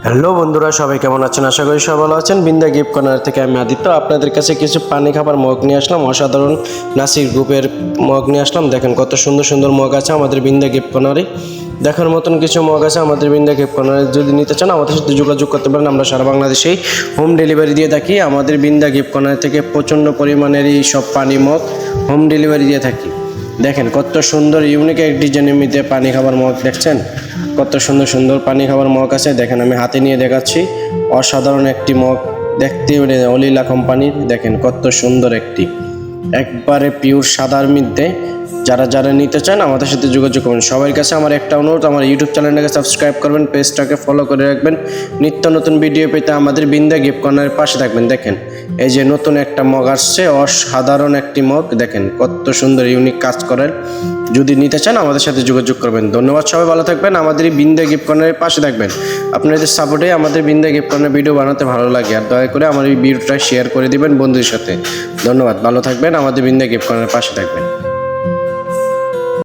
Hello বন্ধুরা, সবাই কেমন আছেন? আশা করি সবাই ভালো আছেন। বিন্দা গিফট কর্নার থেকে আমি আদিত্য আপনাদের কাছে কিছু পানি খাবার মগ নিয়ে আসলাম। অসাধারণ নাসির গ্রুপের মগ নিয়ে আসলাম। দেখেন কত সুন্দর সুন্দর মগ আছে আমাদের বিন্দা গিফট কর্নারে। দেখার মতন কিছু মগ আছে আমাদের বিন্দা গিফট কর্নারে। যদি নিতে চান আমাদের সাথে যোগাযোগ করতে পারেন। আমরা সারা বাংলাদেশেই হোম ডেলিভারি দিয়ে থাকি। আমাদের বিন্দা গিফট কর্নার থেকে প্রচণ্ড পরিমাণের এই সব পানি মগ হোম ডেলিভারি দিয়ে থাকি। দেখেন কত সুন্দর ইউনিক এক ডিজাইনের মধ্যে পানি খাবার মগ দেখছেন। কত সুন্দর সুন্দর পানি খাবার মগ আছে। দেখেন আমি হাতে নিয়ে দেখাচ্ছি। অসাধারণ একটি মগ, দেখতে অলিলা কোম্পানির। দেখেন কত সুন্দর একটি, একবারে পিওর সাদার মধ্যে। যারা যারা নিতে চান আমাদের সাথে যোগাযোগ করবেন। সবার কাছে আমার একটা অনুরোধ, আমার ইউটিউব চ্যানেলটাকে সাবস্ক্রাইব করবেন, পেজটাকে ফলো করে রাখবেন। নিত্য নতুন ভিডিও পেতে আমাদের বিন্দা গিফট কর্নারের পাশে থাকবেন। দেখেন এই যে নতুন একটা মগ আসছে, অসাধারণ একটি মগ। দেখেন কত সুন্দর ইউনিক কাজ করেন। যদি নিতে চান আমাদের সাথে যোগাযোগ করবেন। ধন্যবাদ, সবাই ভালো থাকবেন। আমাদের এই বিন্দা গিফট কর্নারের পাশে থাকবেন। আপনাদের সাপোর্টে আমাদের বিন্দা গিফট কর্নার ভিডিও বানাতে ভালো লাগে। আর দয়া করে আমার এই ভিডিওটা শেয়ার করে দিবেন বন্ধুদের সাথে। ধন্যবাদ, ভালো থাকবেন। আমাদের বিন্দা গিফট কর্নারের পাশে থাকবেন।